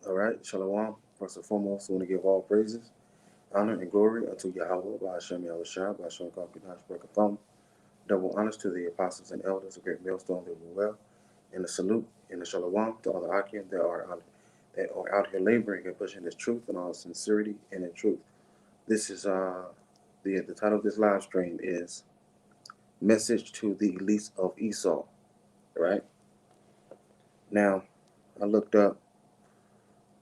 All right, Shalom. First and foremost, I want to give all praises, honor, and glory unto Yahweh, by Hashem Yahushua, by Hashem Kakadash Barakatham. Double honors to the apostles and elders, a great millstone that will well, and a salute and a shalom to all the Akim that are out here laboring and pushing this truth in all sincerity and in truth. This is the title of this live stream is Message to the Elites of Esau. Right now, I looked up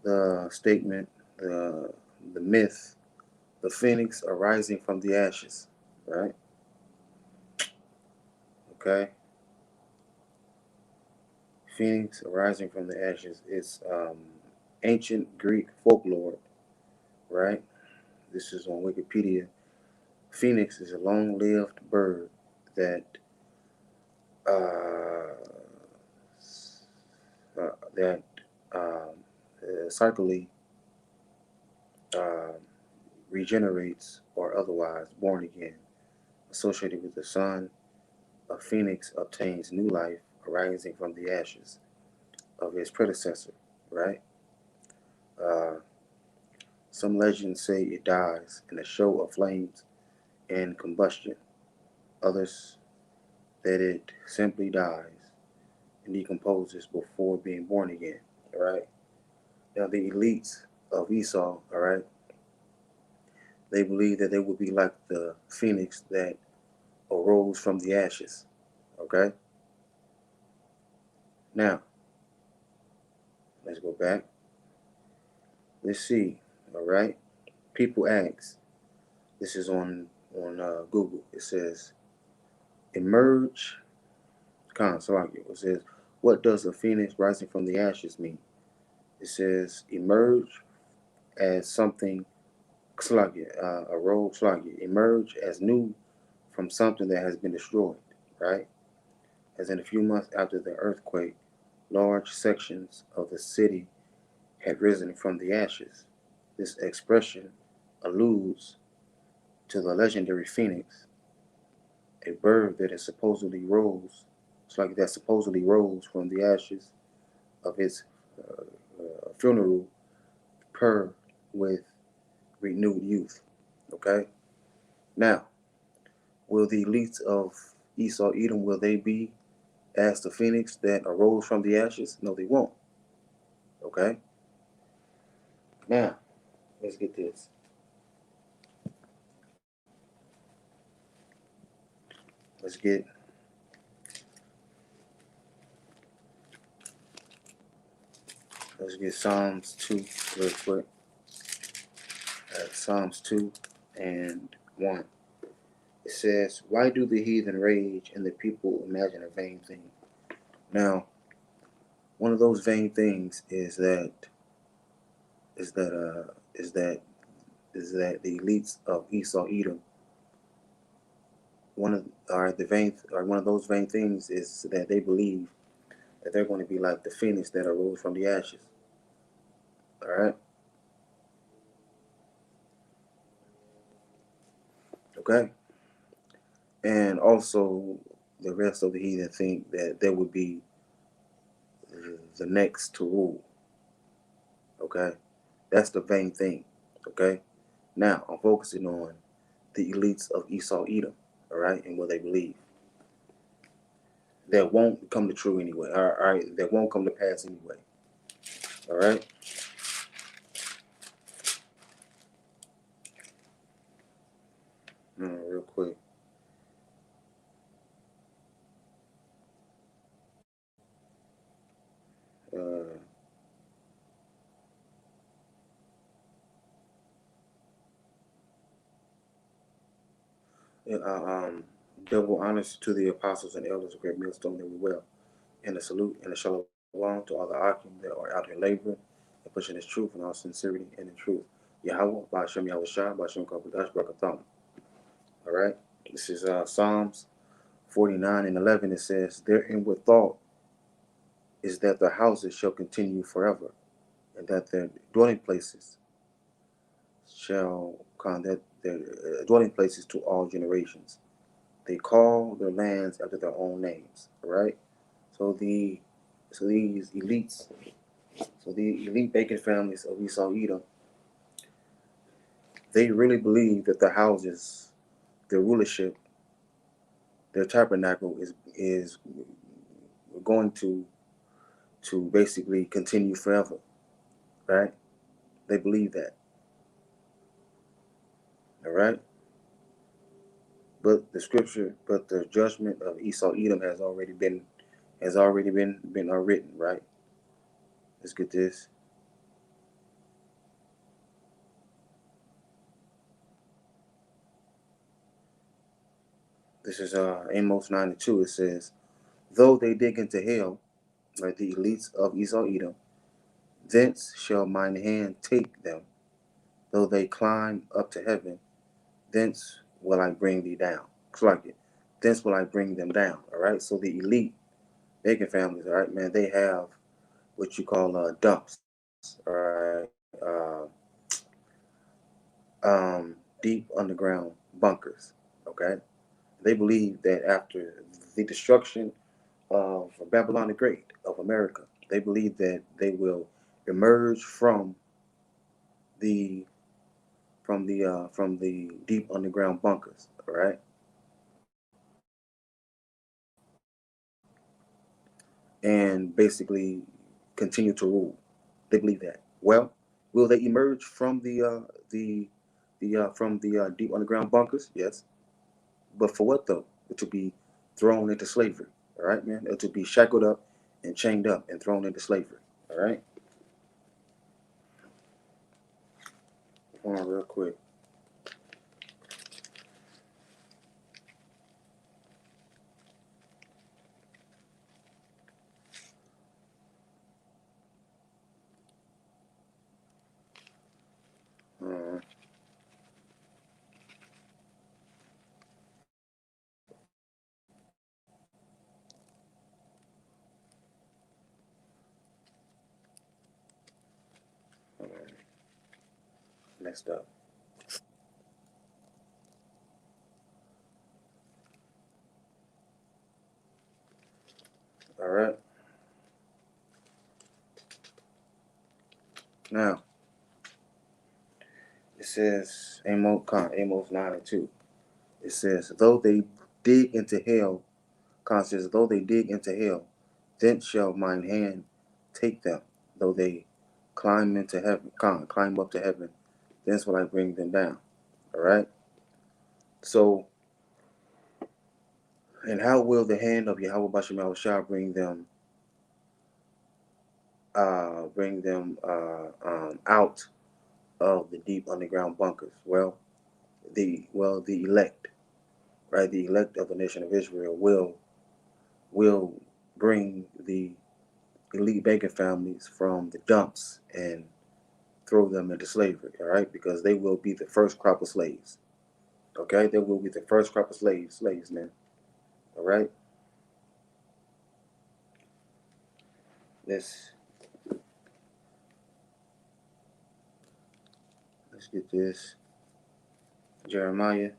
the statement, the myth, the phoenix arising from the ashes. Right? Okay. Phoenix arising from the ashes is ancient Greek folklore, right? This is on Wikipedia. Phoenix is a long-lived bird that uh, that cyclically uh, regenerates or otherwise born again. Associated with the sun, a phoenix obtains new life arising from the ashes of his predecessor, right? Uh, some legends say it dies in a show of flames and combustion. Others that it simply dies and decomposes before being born again. All right. Now the elites of Esau, all right, they believe that they will be like the phoenix that arose from the ashes. Okay. Now let's go back. Let's see. All right. People ask. This is on Google. It says emerge. It says, what does a phoenix rising from the ashes mean? It says emerge as something sluggish, a rogue sluggish, emerge as new from something that has been destroyed, right? As in a few months after the earthquake, large sections of the city had risen from the ashes. This expression alludes to the legendary phoenix, a bird that is supposedly rose, that supposedly rose from the ashes of its uh, funeral per with renewed youth. Okay? Now, will the elites of Esau Edom, will they be as the phoenix that arose from the ashes? No, they won't. Okay? Now, let's get this. Let's get let's get Psalms 2 real quick. Psalms 2 and 1. It says, why do the heathen rage and the people imagine a vain thing? Now, one of those vain things is that uh is that is that the elites of Esau Edom, one of those vain things is that they believe that they're going to be like the phoenix that arose from the ashes. All right. Okay. And also the rest of the heathen think that they would be the next to rule. Okay. That's the vain thing. Okay. Now I'm focusing on the elites of Esau Edom. All right. And what they believe. That won't come to true anyway. All right. That won't come to pass anyway. All right. Real quick. Uh, um, double honors to the apostles and elders of Great Millstone that we well, and a salute and a shalom to all the Akim that are out here laboring and pushing this truth in all sincerity and in truth. Yahweh, Ba'ashem Yahushua, Ba'ashem Kakadash Barakatham. All right, this is Psalms 49 and 11. It says, their inward thought is that their houses shall continue forever, and that their dwelling places shall come, that their dwelling places to all generations. They call their lands after their own names. All right. So these elites So the elite Bacon families of Esau Edom, they really believe that their houses, their rulership, their tabernacle is going to basically continue forever, right? They believe that, all right. But the scripture, but the judgment of Esau Edom has already been written, right? Let's get this. This is Amos 9:2. It says, "Though they dig into hell, like the elites of Esau Edom, thence shall mine hand take them. Though they climb up to heaven, thence will I bring thee down." It's like it. Thence will I bring them down. All right. So the elite Bacon families, all right, man, they have what you call dumps, all right, deep underground bunkers. Okay. They believe that after the destruction of Babylon the Great of America, they believe that they will emerge the from the deep underground bunkers. All right, and basically continue to rule. They believe that. Well, will they emerge from the deep underground bunkers? Yes, but for what though? To be thrown into slavery. All right, man. To be shackled up and chained up and thrown into slavery. All right. Hold on, real quick. Uh, Messed up. All right. Now it says Amos 9:2. It says, though they dig into hell, Con says, though they dig into hell, thence shall mine hand take them. Though they climb into heaven, climb up to heaven, thence will I bring them down. All right. So, and how will the hand of Yahweh Bashem shall bring them out of the deep underground bunkers? Well, the elect, right? The elect of the nation of Israel will bring the elite Bacon families from the dumps and throw them into slavery, all right? Because they will be the first crop of slaves. Okay, they will be the first crop of slaves, man. All right. Let's let's get this. Jeremiah.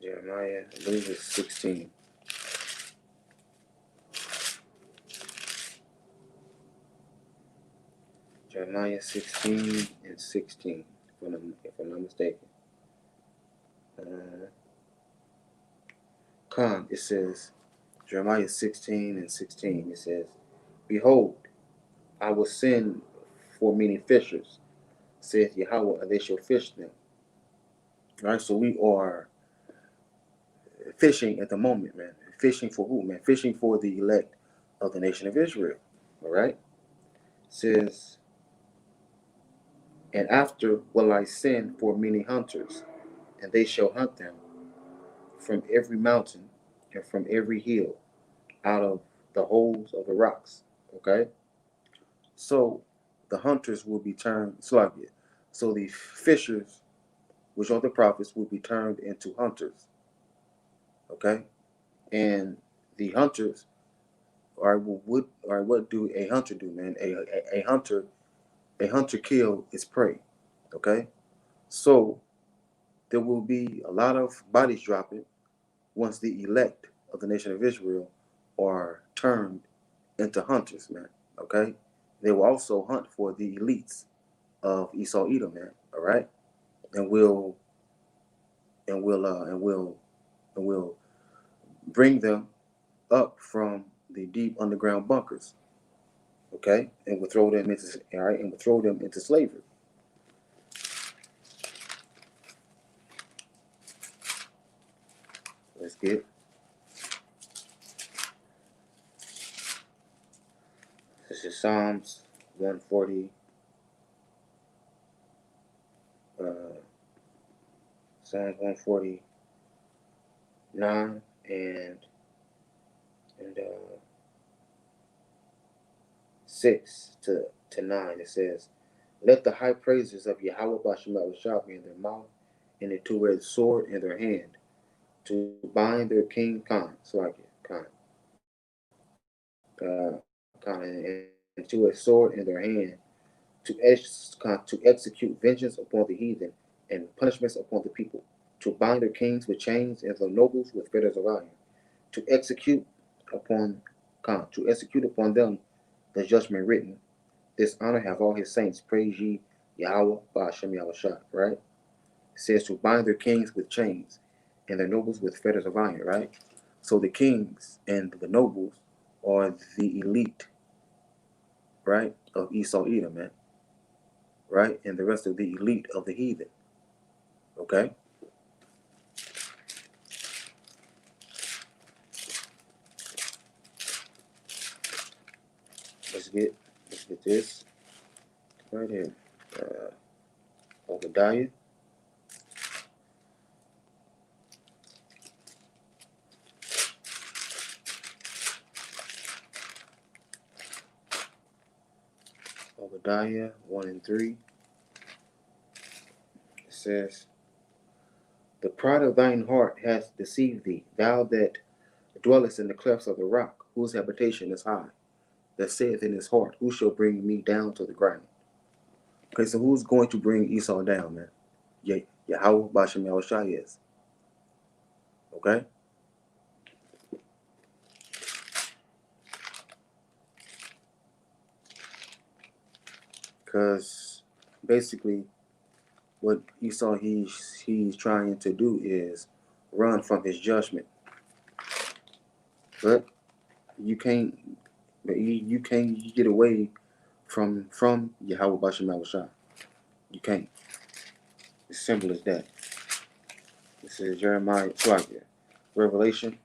Jeremiah, I believe it's 16. Jeremiah 16:16, if I'm not mistaken. Uh, it says, Jeremiah 16:16, it says, "Behold, I will send for many fishers, saith Yahweh, and they shall fish them." All right, so we are fishing at the moment, man. Fishing for who, man? Fishing for the elect of the nation of Israel. All right? It says, "And after will I send for many hunters, and they shall hunt them from every mountain and from every hill, out of the holes of the rocks." Okay? So the hunters will be turned, Slavic. So the fishers, which are the prophets, will be turned into hunters. Okay? And the hunters, what do a hunter do, man? A hunter kill its prey. Okay? So there will be a lot of bodies dropping once the elect of the nation of Israel are turned into hunters, man. Okay? They will also hunt for the elites of Esau Edom, man. All right? And we'll and we'll and we'll bring them up from the deep underground bunkers. Okay? And we'll throw them into slavery. Let's get this is Psalms 140. Psalms 149 and 6 to 9. It says, "Let the high praises of Yahweh Bashem Shah be in their mouth, and a two-edged sword in their hand, to bind their king Khan, Khan, and two-edged sword in their hand, to execute vengeance upon the heathen and punishments upon the people, to bind their kings with chains and their nobles with fetters of iron, to execute upon them the judgment written. This honor have all his saints. Praise ye Yahweh Ba'ashem Yahushua." Right? It says to bind their kings with chains and their nobles with fetters of iron. Right? So the kings and the nobles are the elite, right, of Esau Edom, man. Right? And the rest of the elite of the heathen. Okay? Let's get this right here. Obadiah. Obadiah 1 and 3. It says, "The pride of thine heart hath deceived thee, thou that dwellest in the clefts of the rock, whose habitation is high, that saith in his heart, who shall bring me down to the ground?" Okay, so who's going to bring Esau down, man? Yahweh Bashem Yahushua is. Okay? Because basically what Esau he's trying to do is run from his judgment. But you can't you can't get away from Yahweh Bashem Yahushua. You can't. It's simple as that. This is Jeremiah, Revelation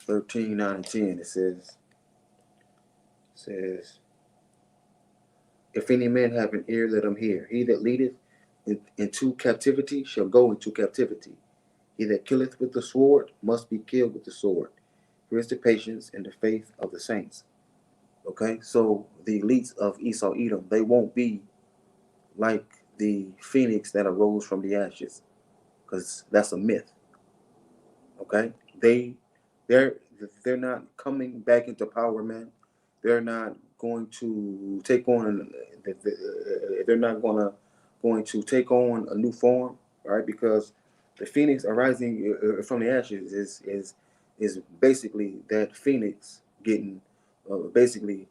13, 9 and 10. It says, "If any man have an ear, let him hear. He that leadeth into captivity shall go into captivity. He that killeth with the sword must be killed with the sword. Here is the patience and the faith of the saints." Okay, so the elites of Esau Edom, they won't be like the phoenix that arose from the ashes, because that's a myth. Okay, they're they're not coming back into power, man. They're not going to take on. They're not going to take on a new form, right? Because the phoenix arising from the ashes is basically that phoenix basically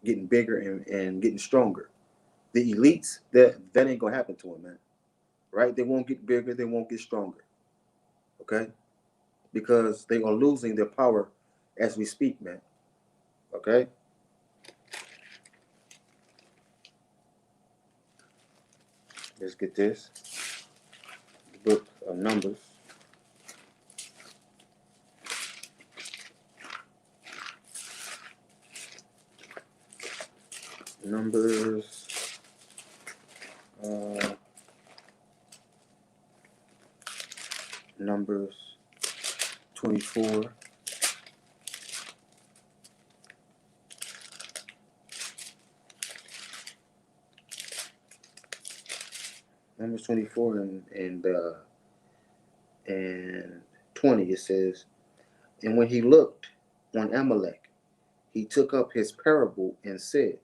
getting bigger and getting stronger. The elites, that ain't gonna happen to them, man. Right? They won't get bigger. They won't get stronger. Okay? Because they are losing their power as we speak, man. Okay? Let's get this. The book of Numbers. Numbers. Numbers 24. Numbers 24 and 20. It says, "And when he looked on Amalek, he took up his parable and said,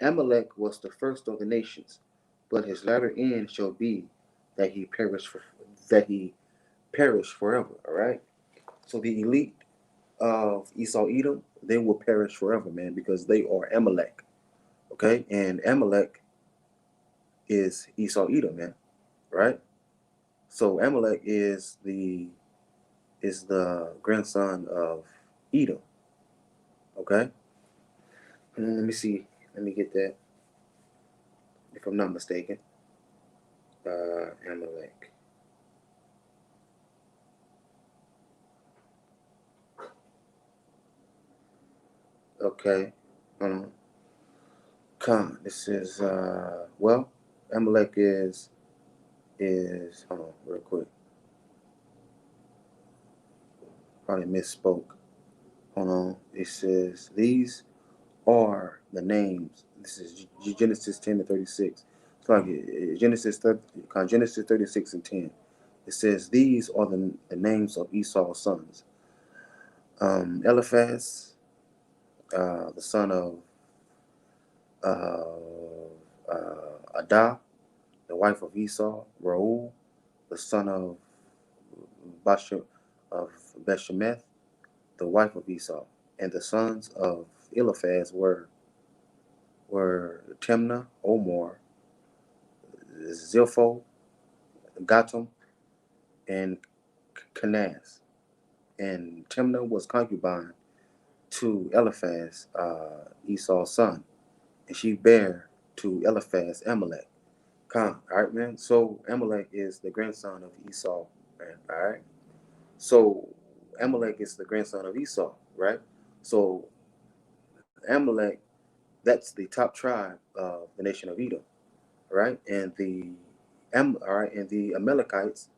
Amalek was the first of the nations, but his latter end shall be that he perish forever. All right. So the elite of Esau Edom, they will perish forever, man, because they are Amalek. Okay, and Amalek is Esau Edom, man, right? So Amalek is the grandson of Edom. Okay, let me see. Let me get that if I'm not mistaken. Amalek. Okay, um, Khan. This is well, Amalek is hold on real quick. Probably misspoke. Hold on. It says these are the names. This is Genesis 10:36. It's like Genesis 36:10. It says these are the names of Esau's sons. Eliphaz, the son of Adah, the wife of Esau. Reuel, the son of Basha, of Beshemeth, the wife of Esau. And the sons of Eliphaz were Timnah, Omar, Zilpho, Gatam, and Kenaz. And Timnah was concubine to Eliphaz, Esau's son, and she bare to Eliphaz Amalek. All right, man. So Amalek is the grandson of Esau, man. All right. So Amalek is the grandson of Esau, right? So Amalek, that's the top tribe of the nation of Edom, right? All right, and the Amalekites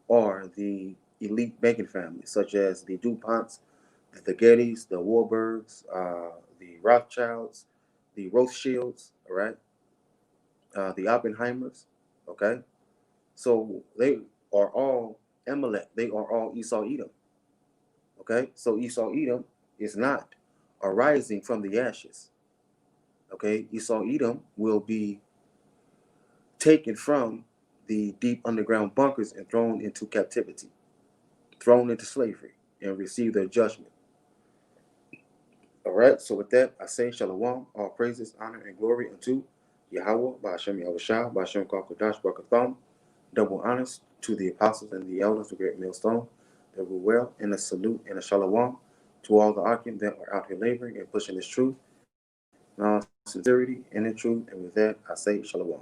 are the elite banking families, such as the DuPonts, the Gettys, the Warburgs, the Rothschilds, the Rothschilds, all right, the Oppenheimers, okay. So they are all Amalek. They are all Esau Edom, okay. So Esau Edom is not arising from the ashes, okay. Esau Edom will be taken from the deep underground bunkers and thrown into captivity, thrown into slavery, and receive their judgment. All right, so with that, I say Shalom, all praises, honor, and glory unto Yahweh, Ba'ashem Yahushua, Ba'ashem Kwakadash, Barakatham, double honors to the apostles and the elders, the great millstone, that were well, and a salute and a Shalom to all the Akim that are out here laboring and pushing this truth in all sincerity and in truth. And with that, I say Shalom.